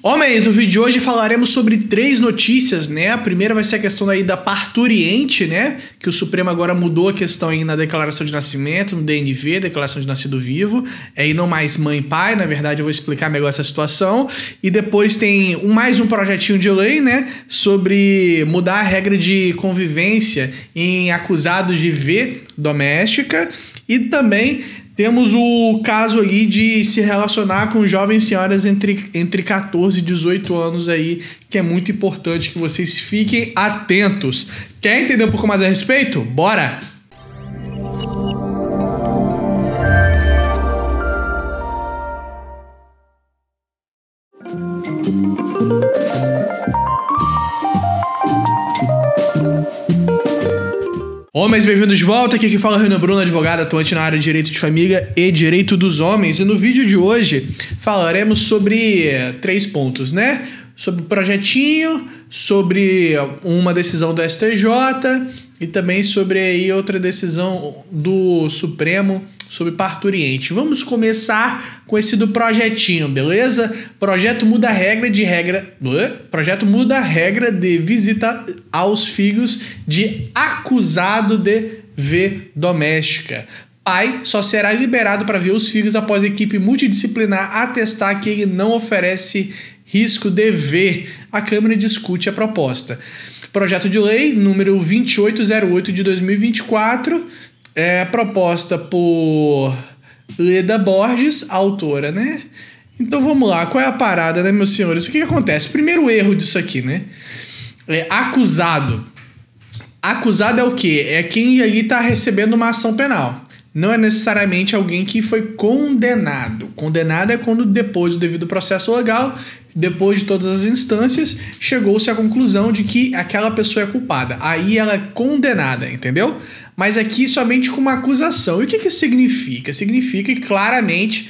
Homens, no vídeo de hoje falaremos sobre 3 notícias, né? A primeira vai ser a questão aí da parturiente, né? Que o Supremo agora mudou a questão aí na declaração de nascimento, no DNV, declaração de nascido vivo. E não mais mãe e pai, na verdade eu vou explicar melhor essa situação. E depois tem mais um projetinho de lei, né? Sobre mudar a regra de convivência em acusados de V doméstica. E também temos o caso aí de se relacionar com jovens senhoras entre 14 e 18 anos aí, que é muito importante que vocês fiquem atentos. Quer entender um pouco mais a respeito? Bora! Homens, bem-vindos de volta, aqui quem fala é o Renan Bruno, advogado atuante na área de Direito de Família e Direito dos Homens. E no vídeo de hoje falaremos sobre 3 pontos, né? Sobre o projetinho, sobre uma decisão do STJ e também sobre aí outra decisão do Supremo sobre parturiente. Vamos começar com esse do projetinho, beleza? Projeto muda a regra de visita aos filhos de acusado de V doméstica. Pai só será liberado para ver os filhos após a equipe multidisciplinar atestar que ele não oferece risco de V. A Câmara discute a proposta. Projeto de lei número 2808 de 2024, proposta por Leda Borges, autora, né? Então vamos lá, qual é a parada, né, meus senhores? O que acontece? Primeiro erro disso aqui, né? Acusado. Acusado é o quê? É quem ali está recebendo uma ação penal. Não é necessariamente alguém que foi condenado. Condenado é quando, depois do devido processo legal, depois de todas as instâncias, chegou-se à conclusão de que aquela pessoa é culpada. Aí ela é condenada, entendeu? Mas aqui somente com uma acusação. E o que isso significa? Significa que claramente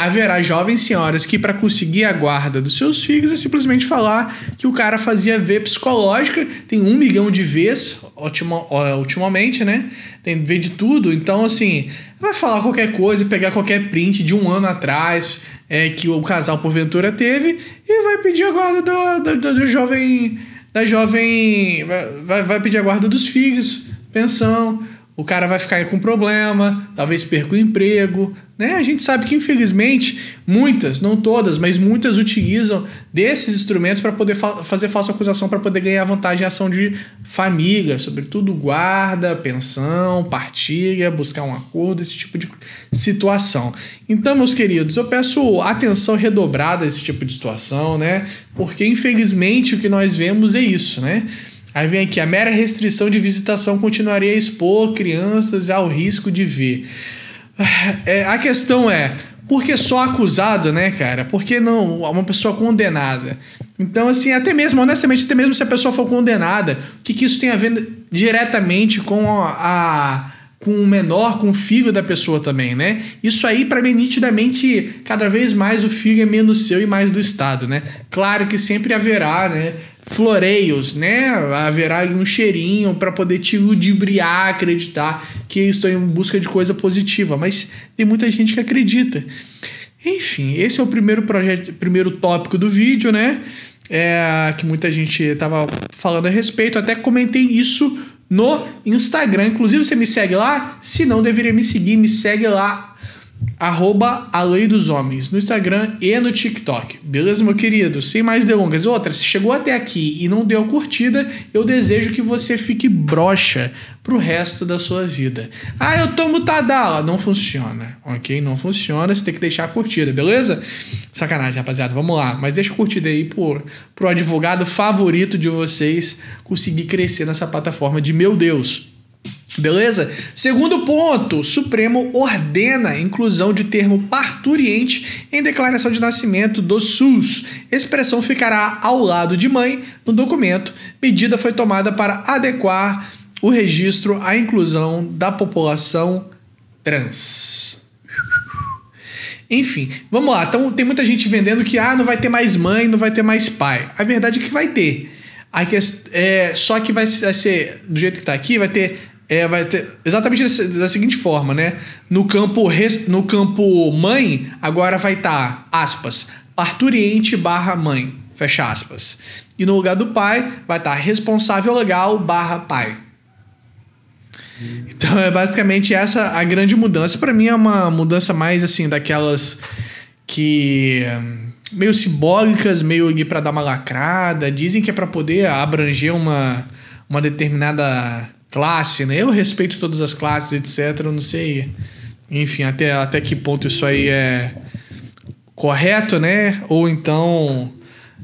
haverá jovens senhoras que, para conseguir a guarda dos seus filhos, é simplesmente falar que o cara fazia V psicológica. Tem 1 milhão de Vs ultimamente, né? Tem V de tudo. Então, assim, vai falar qualquer coisa, pegar qualquer print de 1 ano atrás que o casal porventura teve e vai pedir a guarda da jovem. Vai pedir a guarda dos filhos, pensão. O cara vai ficar com problema, talvez perca o emprego, né? A gente sabe que, infelizmente, muitas, não todas, mas muitas utilizam desses instrumentos para poder fazer falsa acusação, para poder ganhar vantagem em ação de família, sobretudo guarda, pensão, partilha, buscar um acordo, esse tipo de situação. Então, meus queridos, eu peço atenção redobrada a esse tipo de situação, né? Porque, infelizmente, o que nós vemos é isso, né? Aí vem aqui, a mera restrição de visitação continuaria a expor crianças ao risco de V. A questão é, por que só acusado, né, cara? Por que não uma pessoa condenada? Então, assim, honestamente, até mesmo se a pessoa for condenada, o que isso tem a ver diretamente com com o menor, com o filho da pessoa também, né? Isso aí, para mim, nitidamente, cada vez mais o filho é menos seu e mais do Estado, né? Claro que sempre haverá, né, floreios, né? Haverá um cheirinho para poder te ludibriar, acreditar que eu estou em busca de coisa positiva, mas tem muita gente que acredita. Enfim, esse é o primeiro tópico do vídeo, né? Que muita gente estava falando a respeito, até comentei isso no Instagram. Inclusive, você me segue lá? Se não, deveria me seguir, me segue lá, @aleidoshomens, no Instagram e no TikTok. Beleza, meu querido? Sem mais delongas. Outra, se chegou até aqui e não deu curtida, eu desejo que você fique broxa pro resto da sua vida. Eu tomo Tadala. Não funciona, ok? Não funciona, você tem que deixar a curtida, beleza? Sacanagem, rapaziada, vamos lá. Mas deixa a curtida aí pro advogado favorito de vocês conseguir crescer nessa plataforma de meu Deus. Beleza? Segundo ponto, Supremo ordena a inclusão de termo parturiente em declaração de nascimento do SUS. Expressão ficará ao lado de mãe no documento. Medida foi tomada para adequar o registro à inclusão da população trans. Enfim, vamos lá. Então, tem muita gente vendendo que não vai ter mais mãe, não vai ter mais pai. A verdade é que vai ter. Só que vai ser, do jeito que está aqui, vai ter exatamente da seguinte forma, né? No campo mãe, agora vai estar, aspas, parturiente barra mãe, fecha aspas. E no lugar do pai vai estar responsável legal barra pai. Então é basicamente essa a grande mudança. Para mim é uma mudança mais assim daquelas que meio simbólicas, meio ali para dar uma lacrada. Dizem que é para poder abranger uma determinada classe, né? Eu respeito todas as classes, etc. Eu não sei, enfim, até que ponto isso aí é correto, né? Ou então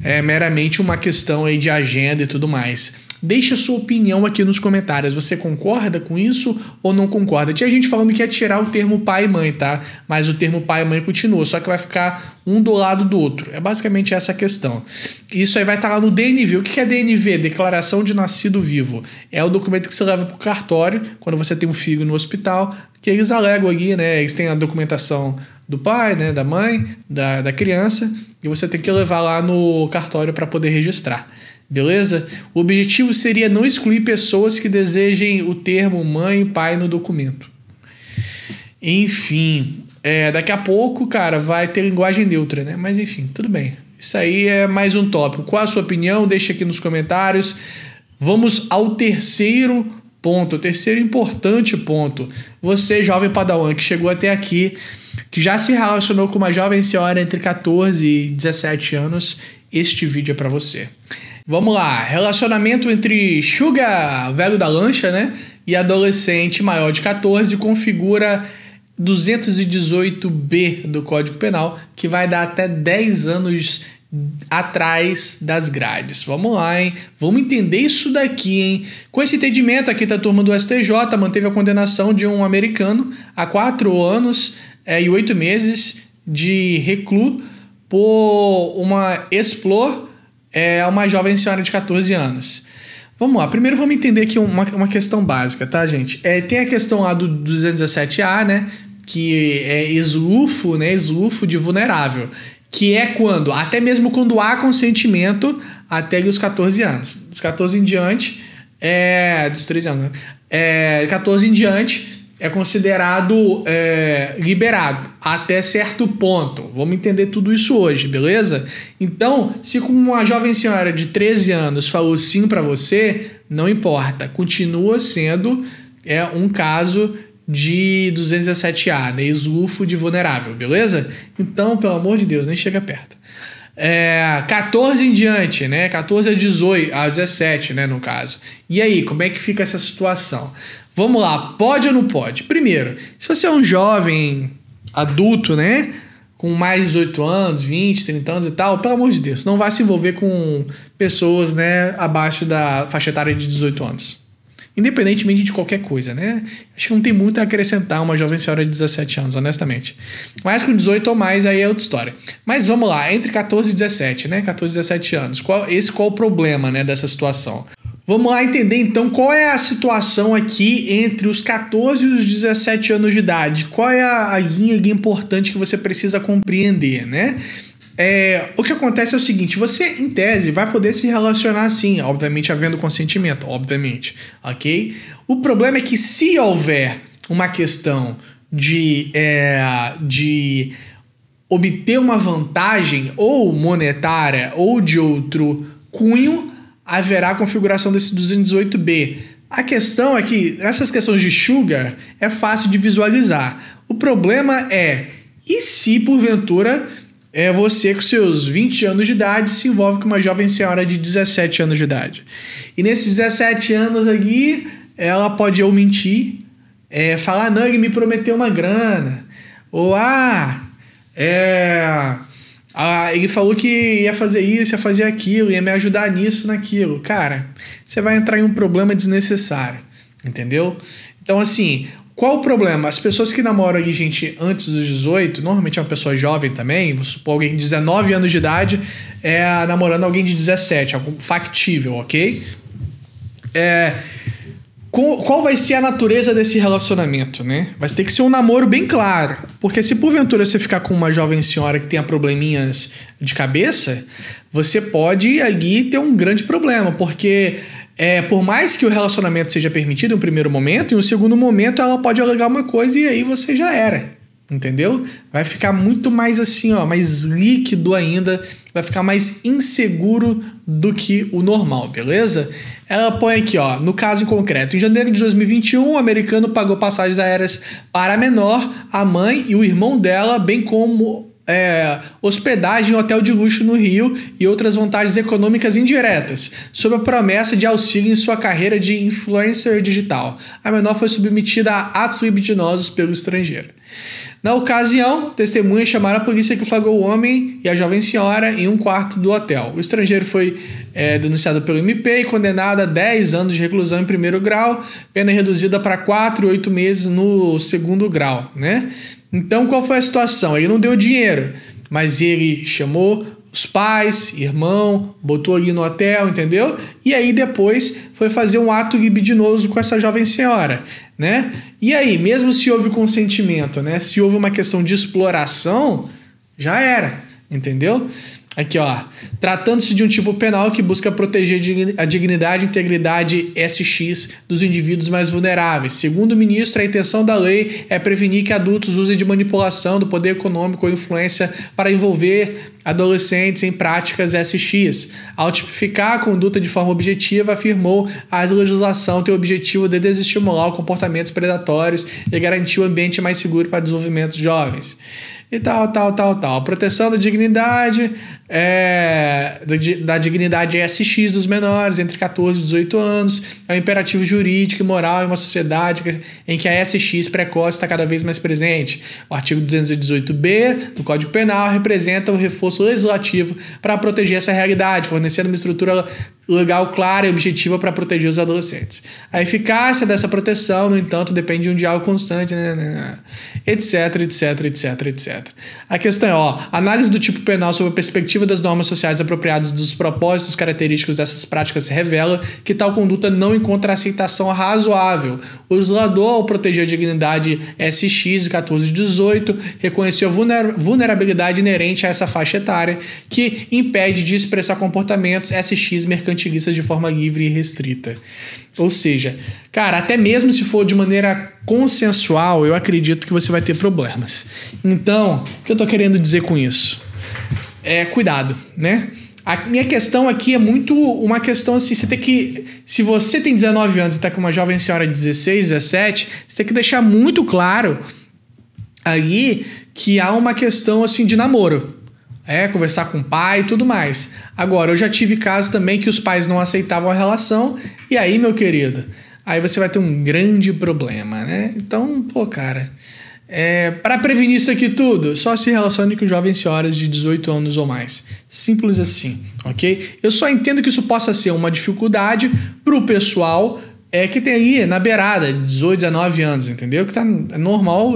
é meramente uma questão aí de agenda e tudo mais. Deixa a sua opinião aqui nos comentários. Você concorda com isso ou não concorda? Tinha gente falando que ia tirar o termo pai e mãe, tá? Mas o termo pai e mãe continua, só que vai ficar um do lado do outro. É basicamente essa a questão. Isso aí vai estar lá no DNV. O que é DNV? Declaração de Nascido Vivo. É o documento que você leva para o cartório quando você tem um filho no hospital, que eles alegam ali, né? Eles têm a documentação do pai, né? Da mãe, da criança, e você tem que levar lá no cartório para poder registrar. Beleza? O objetivo seria não excluir pessoas que desejem o termo mãe e pai no documento. Enfim, daqui a pouco, cara, vai ter linguagem neutra, né? Mas enfim, tudo bem. Isso aí é mais um tópico. Qual a sua opinião? Deixa aqui nos comentários. Vamos ao terceiro ponto, o terceiro importante ponto. Você, jovem padawan, que chegou até aqui, que já se relacionou com uma jovem senhora entre 14 e 17 anos, este vídeo é para você. Vamos lá, relacionamento entre sugar, velho da lancha, né, e adolescente maior de 14 configura 218B do Código Penal, que vai dar até 10 anos atrás das grades. Vamos lá, hein? Vamos entender isso daqui, hein? Com esse entendimento, aqui da turma do STJ manteve a condenação de um americano a 4 anos e 8 meses de recluso por uma explor uma jovem senhora de 14 anos. Vamos lá, primeiro vamos entender aqui uma questão básica, tá, gente? Tem a questão lá do 217A, né, que é esluфo, né, eslufo de vulnerável, que é quando, até mesmo quando há consentimento até os 14 anos. Dos 14 em diante, dos 13 anos, né? 14 em diante é considerado liberado até certo ponto. Vamos entender tudo isso hoje, beleza? Então, se como uma jovem senhora de 13 anos falou sim para você, não importa, continua sendo um caso de 217A, né? Esluфo de vulnerável, beleza? Então, pelo amor de Deus, nem chega perto. 14 em diante, né? 14 a 17, né, no caso. E aí, como é que fica essa situação? Vamos lá, pode ou não pode? Primeiro, se você é um jovem adulto, né, com mais de 18 anos, 20, 30 anos e tal, pelo amor de Deus, não vai se envolver com pessoas, né, abaixo da faixa etária de 18 anos. Independentemente de qualquer coisa, né? Acho que não tem muito a acrescentar uma jovem senhora de 17 anos, honestamente. Mas com 18 ou mais, aí é outra história. Mas vamos lá, entre 14 e 17, né? 14 e 17 anos. Qual o problema, né, dessa situação? Vamos lá entender, então, qual é a situação aqui entre os 14 e os 17 anos de idade. Qual é a linha importante que você precisa compreender, né? O que acontece é o seguinte, você, em tese, vai poder se relacionar sim, obviamente havendo consentimento, obviamente, ok? O problema é que se houver uma questão de obter uma vantagem ou monetária ou de outro cunho, haverá a configuração desse 218B. A questão é que essas questões de sugar é fácil de visualizar. O problema e se porventura você com seus 20 anos de idade se envolve com uma jovem senhora de 17 anos de idade. E nesses 17 anos aqui, ela pode ou mentir, falar, não, ele me prometeu uma grana, ou ele falou que ia fazer isso, ia fazer aquilo, ia me ajudar nisso, naquilo. Cara, você vai entrar em um problema desnecessário, entendeu? Então, assim, qual o problema? As pessoas que namoram ali, gente, antes dos 18, normalmente é uma pessoa jovem também, vou supor alguém de 19 anos de idade namorando alguém de 17, algo factível, ok? Qual vai ser a natureza desse relacionamento, né? Vai ter que ser um namoro bem claro. Porque se porventura você ficar com uma jovem senhora que tenha probleminhas de cabeça, você pode ali ter um grande problema. Porque por mais que o relacionamento seja permitido em um primeiro momento, em um segundo momento ela pode alegar uma coisa e aí você já era. entendeu? Vai ficar muito mais assim, ó, mais líquido ainda, vai ficar mais inseguro do que o normal, beleza? Ela põe aqui, ó, no caso em concreto, em janeiro de 2021, o americano pagou passagens aéreas para a menor, a mãe e o irmão dela, bem como hospedagem em hotel de luxo no Rio e outras vantagens econômicas indiretas, sob a promessa de auxílio em sua carreira de influencer digital. A menor foi submetida a atos libidinosos pelo estrangeiro. Na ocasião, testemunhas chamaram a polícia que flagrou o homem e a jovem senhora em um quarto do hotel. O estrangeiro foi denunciado pelo MP e condenado a 10 anos de reclusão em primeiro grau, pena reduzida para 4 e 8 meses no segundo grau, né? Então, qual foi a situação? Ele não deu dinheiro, mas ele chamou os pais, irmão, botou ali no hotel, entendeu? E aí depois foi fazer um ato libidinoso com essa jovem senhora, né? E aí, mesmo se houve consentimento, né? Se houve uma questão de exploração, já era, entendeu? Aqui, ó. Tratando-se de um tipo penal que busca proteger a dignidade e integridade SX dos indivíduos mais vulneráveis. Segundo o ministro, a intenção da lei é prevenir que adultos usem de manipulação do poder econômico ou influência para envolver adolescentes em práticas SX. Ao tipificar a conduta de forma objetiva, afirmou a legislação tem o objetivo de desestimular comportamentos predatórios e garantir um ambiente mais seguro para o desenvolvimento de jovens. E tal. A proteção da dignidade da dignidade SX dos menores entre 14 e 18 anos é um imperativo jurídico e moral em uma sociedade em que a SX precoce está cada vez mais presente. O artigo 218b do Código Penal representa um reforço legislativo para proteger essa realidade, fornecendo uma estrutura legal clara e objetiva para proteger os adolescentes. A eficácia dessa proteção, no entanto, depende de um diálogo constante, etc. A questão é, análise do tipo penal sob a perspectiva das normas sociais apropriadas dos propósitos característicos dessas práticas revela que tal conduta não encontra aceitação razoável. O legislador, ao proteger a dignidade SX de 14 e 18, reconheceu a vulnerabilidade inerente a essa faixa etária que impede de expressar comportamentos SX mercantilistas de forma livre e restrita. Ou seja, cara, até mesmo se for de maneira consensual, eu acredito que você vai ter problemas. Então, o que eu tô querendo dizer com isso? Cuidado, né? A minha questão aqui é muito uma questão assim, você tem que... Se você tem 19 anos e tá com uma jovem senhora de 16, 17, você tem que deixar muito claro aí que há uma questão assim de namoro. Conversar com o pai e tudo mais. Agora, eu já tive casos também que os pais não aceitavam a relação, e aí, meu querido, aí você vai ter um grande problema, né? Então, cara, para prevenir isso aqui tudo, só se relacione com jovens senhoras de 18 anos ou mais. Simples assim, ok? Eu só entendo que isso possa ser uma dificuldade pro pessoal que tem aí na beirada, 18, 19 anos, entendeu? Que é normal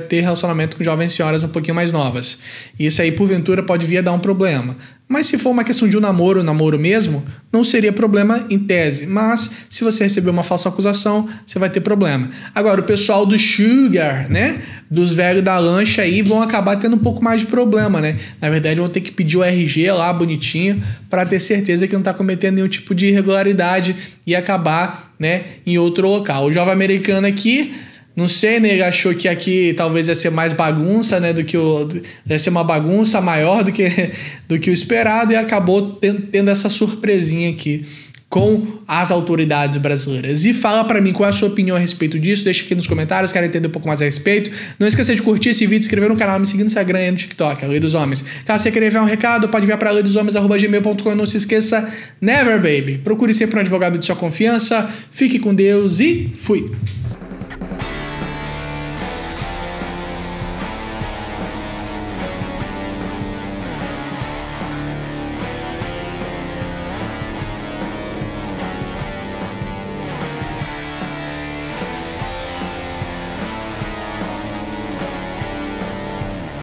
ter relacionamento com jovens senhoras um pouquinho mais novas. E isso aí, porventura, pode vir a dar um problema. Mas se for uma questão de um namoro mesmo, não seria problema em tese. Mas se você receber uma falsa acusação, você vai ter problema. Agora, o pessoal do sugar, né? Dos velhos da lancha aí vão acabar tendo um pouco mais de problema, né? Na verdade, vão ter que pedir o RG lá, bonitinho, para ter certeza que não está cometendo nenhum tipo de irregularidade e acabar, né, em outro local. O jovem americano aqui... Não sei, né? Ele achou que aqui talvez ia ser mais bagunça, né? Ia ser uma bagunça maior do que o esperado e acabou tendo essa surpresinha aqui com as autoridades brasileiras. E fala pra mim qual é a sua opinião a respeito disso. Deixa aqui nos comentários, quero entender um pouco mais a respeito. Não esqueça de curtir esse vídeo, se inscrever no canal, me seguir no Instagram e no TikTok, a Lei dos Homens. Caso você queira enviar um recado, pode enviar para leidosHomens@gmail.com. Não se esqueça, never baby. Procure sempre um advogado de sua confiança. Fique com Deus e fui!